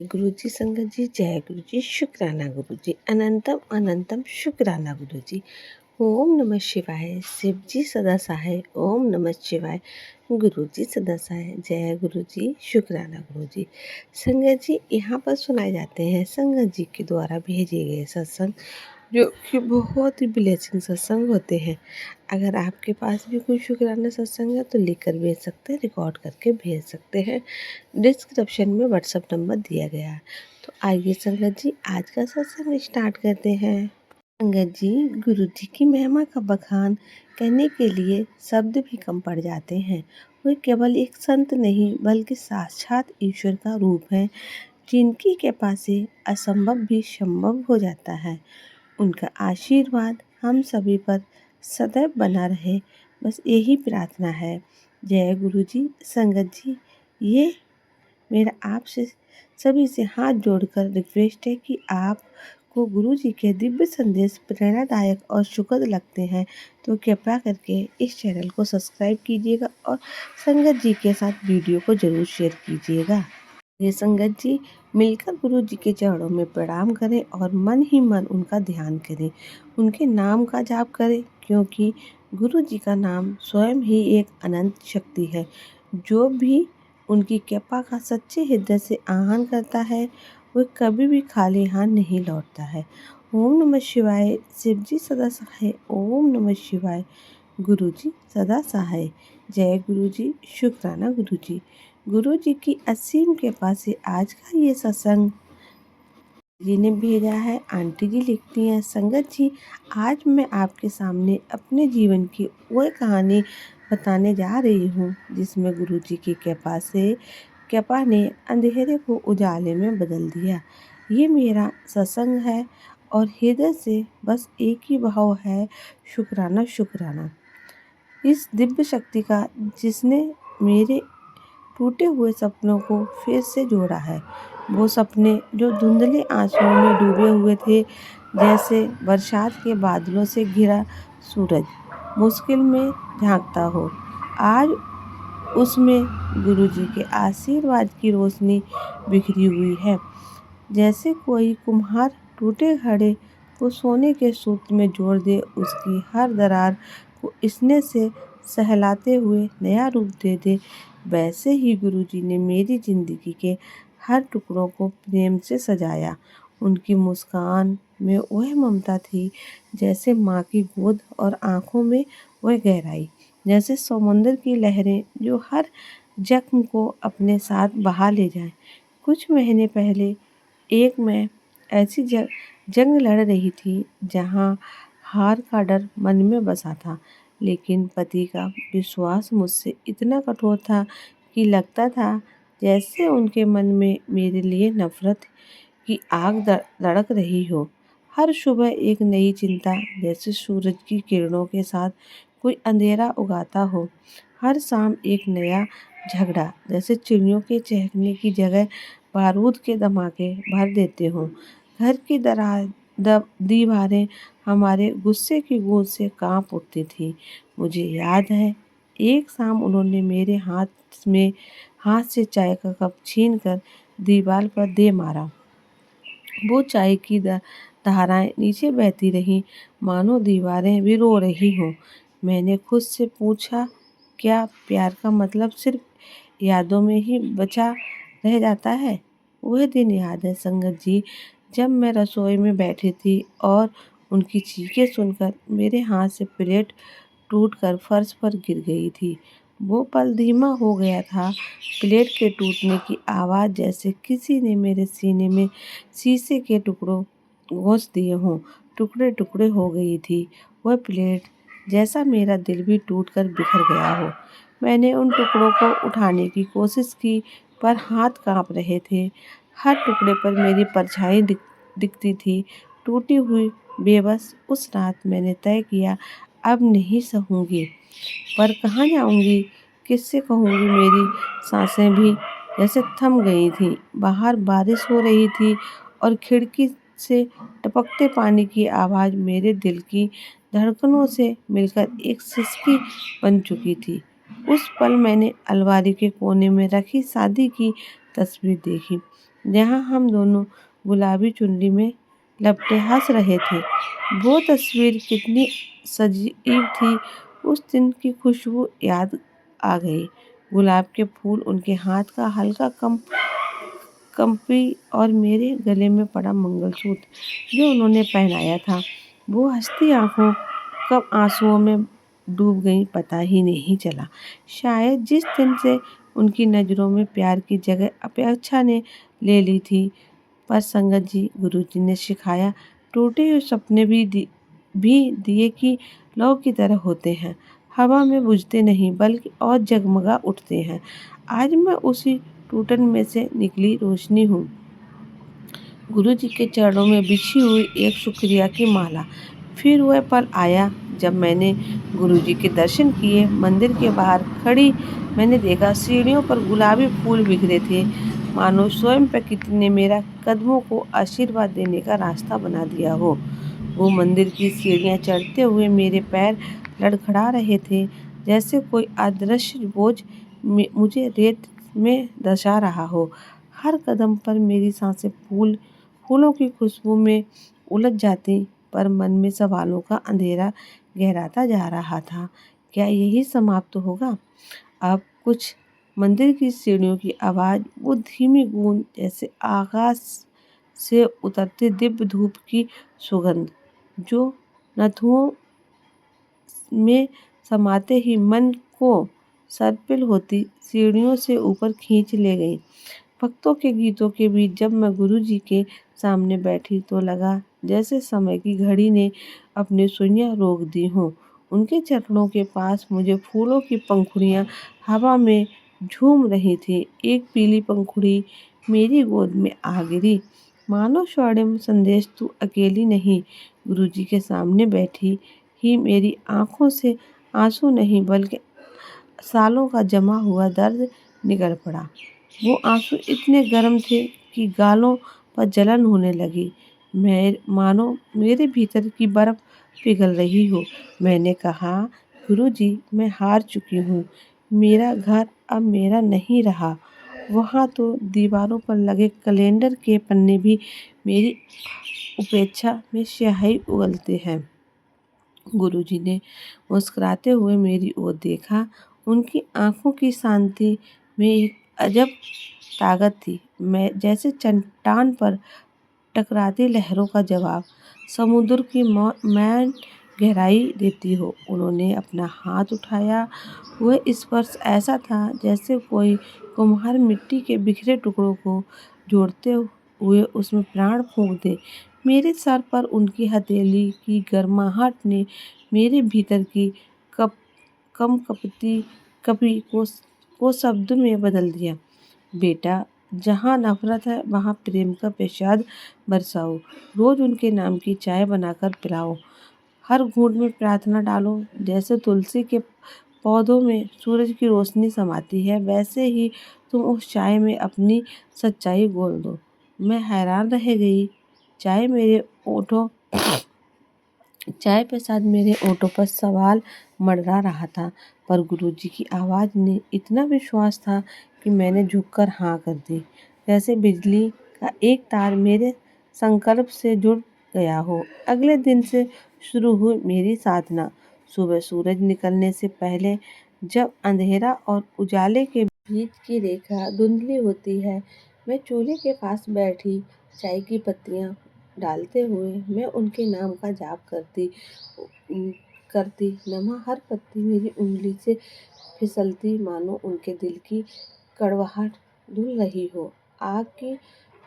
गुरु जी संगत जी, जय गुरु जी, शुक्राना गुरु जी, अनंतम अनंतम शुक्राना गुरु जी। ओम नमः शिवाय। शिव जी सदा सहाय। ओम नमः शिवाय। गुरु जी सदा सहाय। जय गुरु जी, शुक्राना गुरु जी। संगत जी, यहाँ पर सुनाए जाते हैं संगत जी के द्वारा भेजे गए सत्संग, जो कि बहुत ही ब्लेसिंग सत्संग होते हैं। अगर आपके पास भी कोई शुक्राना सत्संग है तो लिखकर भेज सकते हैं, रिकॉर्ड करके भेज सकते हैं। डिस्क्रिप्शन में व्हाट्सएप नंबर दिया गया है। तो आइए संगत जी, आज का सत्संग स्टार्ट करते हैं। संगत जी, गुरु जी की महिमा का बखान करने के लिए शब्द भी कम पड़ जाते हैं। वे केवल एक संत नहीं बल्कि साक्षात ईश्वर का रूप है, जिनकी कृपा से असंभव भी संभव हो जाता है। उनका आशीर्वाद हम सभी पर सदैव बना रहे, बस यही प्रार्थना है। जय गुरु जी। संगत जी, ये मेरा आपसे सभी से हाथ जोड़कर रिक्वेस्ट है कि आपको गुरु जी के दिव्य संदेश प्रेरणादायक और सुखद लगते हैं तो कृपया करके इस चैनल को सब्सक्राइब कीजिएगा और संगत जी के साथ वीडियो को जरूर शेयर कीजिएगा। ये संगत जी, मिलकर गुरु जी के चरणों में प्रणाम करें और मन ही मन उनका ध्यान करें, उनके नाम का जाप करें, क्योंकि गुरु जी का नाम स्वयं ही एक अनंत शक्ति है। जो भी उनकी कृपा का सच्चे हृदय से आह्वान करता है, वह कभी भी खाली हाथ नहीं लौटता है। ओम नमः शिवाय। शिव जी सदा सहाय। ओम नमः शिवाय। गुरु जी सदा सहाय। जय गुरु जी, शुक्राना गुरु जी। गुरु जी की असीम कृपा से आज का ये सत्संग जी ने भेजा है। आंटी जी लिखती हैं, संगत जी, आज मैं आपके सामने अपने जीवन की वह कहानी बताने जा रही हूँ जिसमें गुरु जी की कृपा ने अंधेरे को उजाले में बदल दिया। ये मेरा सत्संग है और हृदय से बस एक ही भाव है, शुक्राना शुक्राना इस दिव्य शक्ति का, जिसने मेरे टूटे हुए सपनों को फिर से जोड़ा है। वो सपने जो धुंधले आंसुओं में डूबे हुए थे, जैसे बरसात के बादलों से घिरा सूरज मुश्किल में झांकता हो। आज उसमें गुरु जी के आशीर्वाद की रोशनी बिखरी हुई है। जैसे कोई कुम्हार टूटे घड़े को सोने के सूत्र में जोड़ दे, उसकी हर दरार को स्नेह से सहलाते हुए नया रूप दे दे, वैसे ही गुरु जी ने मेरी जिंदगी के हर टुकड़ों को प्रेम से सजाया। उनकी मुस्कान में वह ममता थी जैसे माँ की गोद, और आँखों में वह गहराई जैसे समुंदर की लहरें जो हर जख्म को अपने साथ बहा ले जाएं। कुछ महीने पहले एक मैं ऐसी जंग लड़ रही थी जहाँ हार का डर मन में बसा था, लेकिन पति का विश्वास मुझसे इतना कठोर था कि लगता था जैसे उनके मन में मेरे लिए नफरत की आग धड़क रही हो। हर सुबह एक नई चिंता, जैसे सूरज की किरणों के साथ कोई अंधेरा उगाता हो। हर शाम एक नया झगड़ा, जैसे चिड़ियों के चहकने की जगह बारूद के धमाके भर देते हों। घर की दीवारें हमारे गुस्से की गूंज से कांप उठती थी। मुझे याद है, एक शाम उन्होंने मेरे हाथ से चाय का कप छीनकर दीवार पर दे मारा। वो चाय की धाराएं नीचे बहती रहीं, मानो दीवारें भी रो रही हों। मैंने खुद से पूछा, क्या प्यार का मतलब सिर्फ यादों में ही बचा रह जाता है? वह दिन याद है संगत जी, जब मैं रसोई में बैठी थी और उनकी चीखें सुनकर मेरे हाथ से प्लेट टूटकर फर्श पर गिर गई थी। वो पल धीमा हो गया था, प्लेट के टूटने की आवाज़ जैसे किसी ने मेरे सीने में शीशे के टुकड़ों घोंस दिए हों। टुकड़े टुकड़े हो गई थी वह प्लेट, जैसा मेरा दिल भी टूटकर बिखर गया हो। मैंने उन टुकड़ों को उठाने की कोशिश की, पर हाथ कांप रहे थे। हर टुकड़े पर मेरी परछाई दिखती थी, टूटी हुई, बेबस। उस रात मैंने तय किया, अब नहीं सहूँगी, पर कहाँ जाऊँगी, किससे कहूँगी। मेरी सांसें भी जैसे थम गई थीं। बाहर बारिश हो रही थी और खिड़की से टपकते पानी की आवाज़ मेरे दिल की धड़कनों से मिलकर एक सिसकी बन चुकी थी। उस पल मैंने अलमारी के कोने में रखी शादी की तस्वीर देखी। जहाँ हम दोनों गुलाबी चुन्नी में लपटे हंस रहे थे। वो तस्वीर कितनी सजीव थी। उस दिन की खुशबू याद आ गई। गुलाब के फूल, उनके हाथ का हल्का कंपी और मेरे गले में पड़ा मंगलसूत्र जो उन्होंने पहनाया था। वो हंसती आंखों कब आंसुओं में डूब गई पता ही नहीं चला। शायद जिस दिन से उनकी नज़रों में प्यार की जगह अपेक्षा ने ले ली थी। पर संगत जी, गुरुजी ने सिखाया, टूटे हुए सपने भी दिए की लौ की तरह होते हैं। हवा में बुझते नहीं बल्कि और जगमगा उठते हैं। आज मैं उसी टूटन में से निकली रोशनी हूँ। गुरुजी के चरणों में बिछी हुई एक शुक्रिया की माला। फिर वह पल आया जब मैंने गुरुजी के दर्शन किए। मंदिर के बाहर खड़ी मैंने देखा, सीढ़ियों पर गुलाबी फूल बिखरे थे, मानो स्वयं प्रकृति ने मेरा कदमों को आशीर्वाद देने का रास्ता बना दिया हो। वो मंदिर की सीढ़ियाँ चढ़ते हुए मेरे पैर लड़खड़ा रहे थे, जैसे कोई अदृश्य बोझ मुझे रेत में दशा रहा हो। हर कदम पर मेरी सांसें फूलों की खुशबू में उलझ जाती, पर मन में सवालों का अंधेरा गहराता जा रहा था। क्या यही समाप्त होगा? अब कुछ मंदिर की सीढ़ियों की आवाज़, वो धीमी गूंज जैसे आकाश से उतरती दिव्य धूप की सुगंध, जो नथुओं में समाते ही मन को सर्पिल होती सीढ़ियों से ऊपर खींच ले गई। भक्तों के गीतों के बीच जब मैं गुरुजी के सामने बैठी तो लगा जैसे समय की घड़ी ने अपनी सुइयां रोक दी हों। उनके चरणों के पास मुझे फूलों की पंखुड़ियां हवा में झूम रही थी। एक पीली पंखुड़ी मेरी गोद में आ गिरी, मानो स्वर्णिम संदेश, तू अकेली नहीं। गुरुजी के सामने बैठी ही मेरी आंखों से आंसू नहीं बल्कि सालों का जमा हुआ दर्द निकल पड़ा। वो आंसू इतने गर्म थे कि गालों पर जलन होने लगी। मैं मानो मेरे भीतर की बर्फ पिघल रही हो। मैंने कहा, गुरुजी, मैं हार चुकी हूँ। मेरा घर अब मेरा नहीं रहा। वहाँ तो दीवारों पर लगे कैलेंडर के पन्ने भी मेरी उपेक्षा में स्याही उगलते हैं। गुरुजी ने मुस्कुराते हुए मेरी ओर देखा। उनकी आंखों की शांति में एक अजब ताकत थी। मैं जैसे चट्टान पर टकराती लहरों का जवाब समुद्र की मैन गहराई देती हो। उन्होंने अपना हाथ उठाया। वह स्पर्श ऐसा था जैसे कोई कुम्हार मिट्टी के बिखरे टुकड़ों को जोड़ते हुए उसमें प्राण फूंक दे। मेरे सर पर उनकी हथेली की गर्माहट ने मेरे भीतर की कप कम कपती कपी को शब्द में बदल दिया। बेटा, जहाँ नफरत है वहाँ प्रेम का प्रसाद बरसाओ। रोज उनके नाम की चाय बनाकर पिलाओ। हर घूंट में प्रार्थना डालो। जैसे तुलसी के पौधों में सूरज की रोशनी समाती है, वैसे ही तुम उस चाय में अपनी सच्चाई घोल दो। मैं हैरान रह गई। चाय के साथ मेरे ओठों पर सवाल मंडरा रहा था, पर गुरुजी की आवाज़ ने इतना विश्वास था कि मैंने झुककर हाँ कर दी। जैसे बिजली का एक तार मेरे संकल्प से जुड़ गया हो। अगले दिन से शुरू हुई मेरी साधना। सुबह सूरज निकलने से पहले, जब अंधेरा और उजाले के बीच की रेखा धुंधली होती है, मैं चूल्हे के पास बैठी चाय की पत्तियां डालते हुए मैं उनके नाम का जाप करती। नमा हर पत्ती मेरी उंगली से फिसलती, मानो उनके दिल की कड़वाहट धुल रही हो। आग की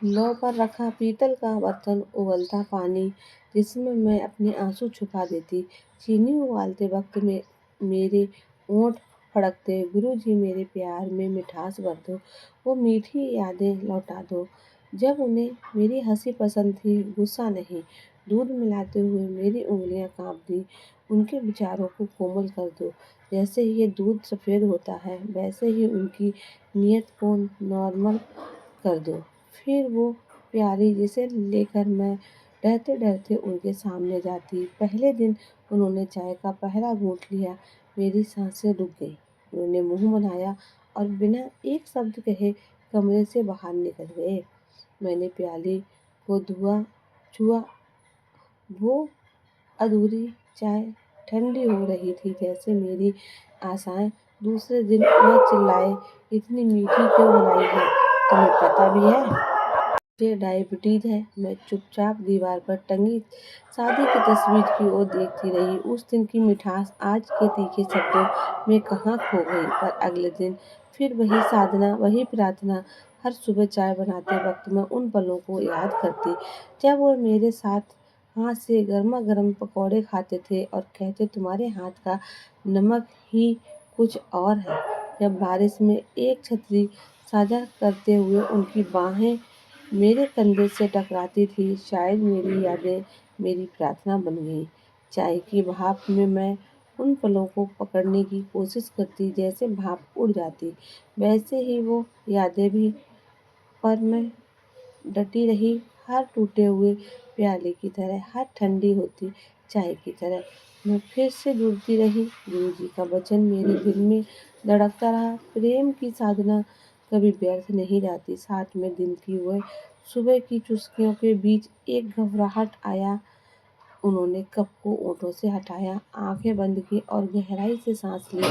लौ पर रखा पीतल का बर्तन, उबलता पानी जिसमें मैं अपने आंसू छुपा देती। चीनी उबालते वक्त में मेरे ओंठ फड़कते, गुरुजी, मेरे प्यार में मिठास भर दो, वो मीठी यादें लौटा दो जब उन्हें मेरी हंसी पसंद थी, गुस्सा नहीं। दूध मिलाते हुए मेरी उंगलियां कांपती। उनके विचारों को कोमल कर दो। जैसे ही ये दूध सफ़ेद होता है, वैसे ही उनकी नीयत को नॉर्मल कर दो। फिर वो प्याली जिसे लेकर मैं डरते डरते उनके सामने जाती। पहले दिन उन्होंने चाय का पहला घूंट लिया, मेरी सांसें रुक गई। उन्होंने मुंह बनाया और बिना एक शब्द कहे कमरे से बाहर निकल गए। मैंने प्याली को छुआ। वो अधूरी चाय ठंडी हो रही थी। जैसे मेरी आशाएं दूसरे दिन वह चिल्लाए, इतनी मीठी क्यों बनाई है? तुम्हें पता भी है मुझे डायबिटीज है। मैं चुपचाप दीवार पर टंगी शादी की तस्वीर की ओर देखती रही। उस दिन की मिठास आज के तीखे शब्दों में कहाँ खो गई। पर अगले दिन फिर वही साधना, वही प्रार्थना। हर सुबह चाय बनाते वक्त मैं उन पलों को याद करती जब वो मेरे साथ हाथ से गर्मा गर्म पकौड़े खाते थे और कहते, तुम्हारे हाथ का नमक ही कुछ और है। जब बारिश में एक छतरी साझा करते हुए उनकी बाहें मेरे कंधे से टकराती थी, शायद मेरी यादें मेरी प्रार्थना बन गईं। चाय की भाप में मैं उन पलों को पकड़ने की कोशिश करती, जैसे भाप उड़ जाती वैसे ही वो यादें भी। पर मैं डटी रही, हर टूटे हुए प्याले की तरह, हर ठंडी होती चाय की तरह। मैं फिर से जुड़ती रही। गुरुजी का वचन मेरे दिल में धड़कता रहा, प्रेम की साधना कभी व्यर्थ नहीं जाती। साथ में दिन की वह सुबह की चुस्कियों के बीच एक घबराहट आया। उन्होंने कप को ओठों से हटाया, आंखें बंद की और गहराई से सांस ली,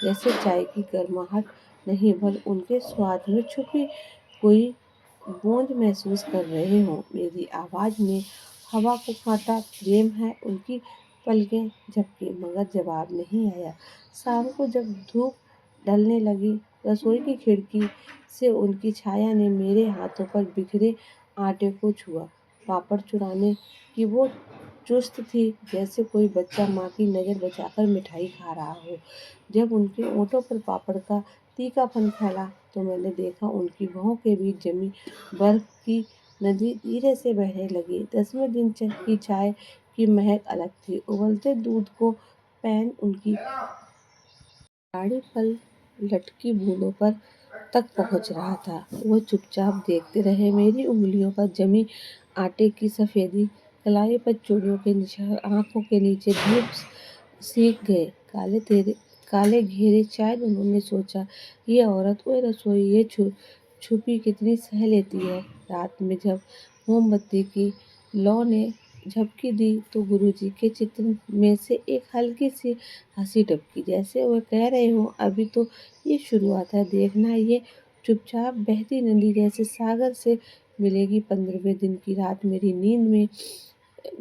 जैसे चाय की गर्माहट नहीं बल्कि उनके स्वाद में छुपी कोई बूंद महसूस कर रहे हों। मेरी आवाज़ ने हवा को काटा। प्रेम है। उनकी पलकें झपकी, मगर जवाब नहीं आया। शाम को जब धूप ढलने लगी, रसोई की खिड़की से उनकी छाया ने मेरे हाथों पर बिखरे आटे को छुआ। पापड़ चुराने की वो चुस्त थी, जैसे कोई बच्चा माँ की नज़र बचाकर मिठाई खा रहा हो। जब उनके ओंठों पर पापड़ का तीखापन फैला तो मैंने देखा उनकी भौं के बीच जमी बर्फ की नदी धीरे से बहने लगी। 10वें दिन की चाय की महक अलग थी। उबलते दूध को पैन उनकी गाढ़ी पर लटकी बूंदों पर तक पहुंच रहा था। वो चुपचाप देखते रहे। मेरी उंगलियों पर जमी आटे की सफेदी, कलाई पर चूड़ियों के निशान, आंखों के नीचे धूप सीख गए काले घेरे। शायद उन्होंने सोचा, ये औरत ओए रसोई ये छुपी कितनी सह लेती है। रात में जब मोमबत्ती की लौ ने झपकी दी तो गुरुजी के चित्र में से एक हल्की सी हंसी टपकी, जैसे वह कह रहे हो, अभी तो ये शुरुआत है, देखना ये चुपचाप बहती नदी जैसे सागर से मिलेगी। 15वें दिन की रात मेरी नींद में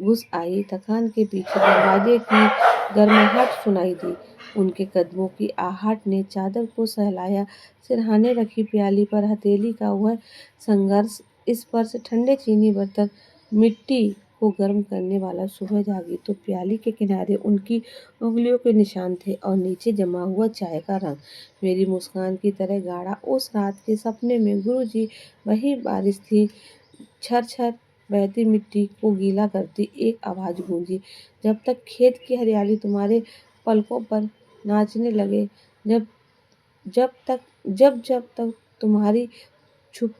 घुस आई। थकान के पीछे दरवाजे की गर्माहट सुनाई दी। उनके कदमों की आहट ने चादर को सहलाया। सिरहाने रखी प्याली पर हथेली का वह संघर्ष स्पर्श, ठंडे चीनी बर्तन, मिट्टी को गर्म करने वाला। सुबह जागी तो प्याली के किनारे उनकी उंगलियों के निशान थे और नीचे जमा हुआ चाय का रंग मेरी मुस्कान की तरह गाढ़ा। उस रात के सपने में गुरुजी वही बारिश थी, छर छर बहती मिट्टी को गीला करती। एक आवाज़ गूंजी, जब तक खेत की हरियाली तुम्हारे पलकों पर नाचने लगे, जब जब तक तुम्हारी छुप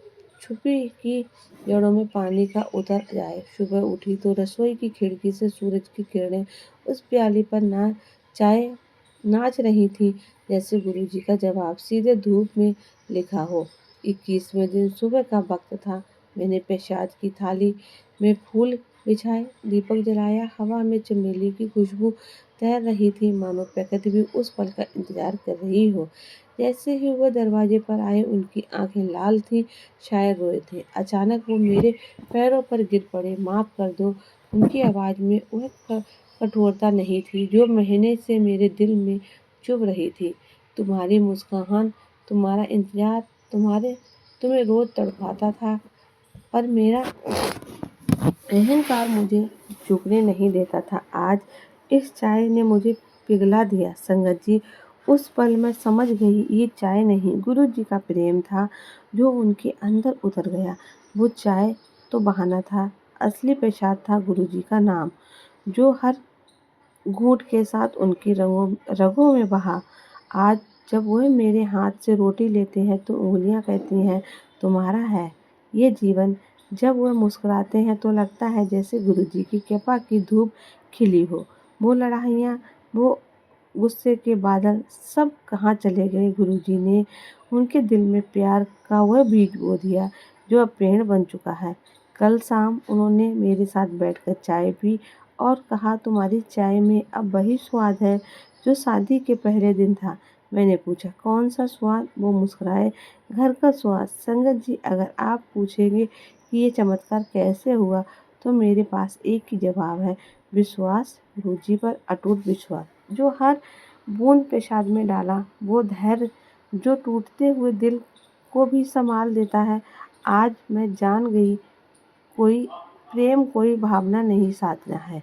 छुपी की जड़ों में पानी का उतर जाए। सुबह उठी तो रसोई की खिड़की से सूरज की किरणें उस प्याली पर चाय नाच रही थी, जैसे गुरुजी का जवाब सीधे धूप में लिखा हो। 21वें दिन सुबह का वक्त था। मैंने प्रसाद की थाली में फूल बिछाए, दीपक जलाया। हवा में चमेली की खुशबू तैर रही थी, मानो प्रकृति भी उस पल का इंतजार कर रही हो। जैसे ही वह दरवाजे पर आए, उनकी आंखें लाल थी, शायद रोए थे। अचानक वो मेरे पैरों पर गिर पड़े। माफ कर दो। उनकी आवाज़ में वह कठोरता नहीं थी जो महीने से मेरे दिल में चुभ रही थी। तुम्हारी मुस्कान, तुम्हारा इंतजार, तुम्हें रोज तड़पाता था, पर मेरा अहंकार मुझे झुकने नहीं देता था। आज इस चाय ने मुझे पिघला दिया। संगत जी, उस पल मैं समझ गई, ये चाय नहीं, गुरु जी का प्रेम था जो उनके अंदर उतर गया। वो चाय तो बहाना था, असली प्रसाद था गुरु जी का नाम, जो हर घूंट के साथ उनकी रगों में बहा। आज जब वह मेरे हाथ से रोटी लेते हैं तो उंगलियां कहती हैं, तुम्हारा है ये जीवन। जब वह मुस्कुराते हैं तो लगता है जैसे गुरुजी की कृपा की धूप खिली हो। वो लड़ाइयाँ, वो गुस्से के बादल सब कहाँ चले गए? गुरुजी ने उनके दिल में प्यार का वह बीज बो दिया जो अब पेड़ बन चुका है। कल शाम उन्होंने मेरे साथ बैठकर चाय पी और कहा, तुम्हारी चाय में अब वही स्वाद है जो शादी के पहले दिन था। मैंने पूछा, कौन सा स्वाद? वो मुस्कुराए, घर का स्वाद। संगत जी, अगर आप पूछेंगे कि ये चमत्कार कैसे हुआ, तो मेरे पास एक ही जवाब है, विश्वास, गुरुजी पर अटूट विश्वास। जो हर बूंद पेशाब में डाला, वो धैर्य जो टूटते हुए दिल को भी संभाल देता है। आज मैं जान गई, कोई प्रेम कोई भावना नहीं, साधना है।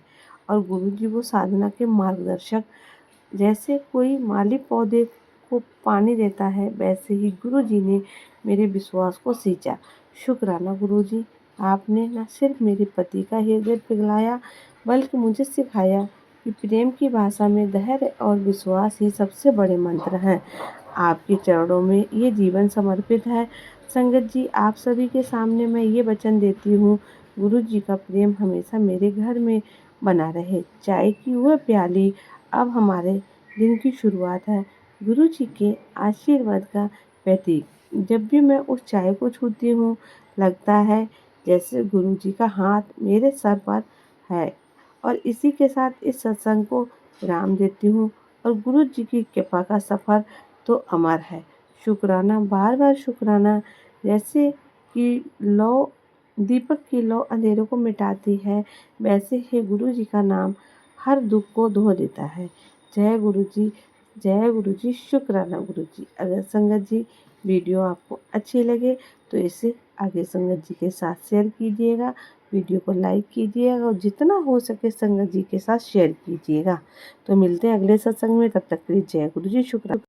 और गुरुजी वो साधना के मार्गदर्शक। जैसे कोई माली पौधे को पानी देता है, वैसे ही गुरुजी ने मेरे विश्वास को सींचा। शुक्राना गुरुजी, आपने न सिर्फ मेरे पति का हृदय पिघलाया, बल्कि मुझे सिखाया कि प्रेम की भाषा में धैर्य और विश्वास ही सबसे बड़े मंत्र हैं। आपके चरणों में ये जीवन समर्पित है। संगत जी, आप सभी के सामने मैं ये वचन देती हूँ, गुरु जी का प्रेम हमेशा मेरे घर में बना रहे। चाय की वह प्याली अब हमारे दिन की शुरुआत है, गुरु जी के आशीर्वाद का प्रतीक। जब भी मैं उस चाय को छूती हूँ, लगता है जैसे गुरु जी का हाथ मेरे सर पर है। और इसी के साथ इस सत्संग को विराम देती हूँ। और गुरु जी की कृपा का सफ़र तो अमर है। शुक्राना, बार बार शुक्राना। जैसे कि लौ दीपक की लौ अंधेरों को मिटाती है, वैसे ही गुरु जी का नाम हर दुख को धो देता है। जय गुरु जी, जय गुरु जी, शुक्राना गुरु जी। अगर संगत जी वीडियो आपको अच्छी लगे तो इसे आगे संगत जी के साथ शेयर कीजिएगा, वीडियो को लाइक कीजिएगा और जितना हो सके संगत जी के साथ शेयर कीजिएगा। तो मिलते हैं अगले सत्संग में, तब तक के लिए जय गुरु जी, शुक्राना।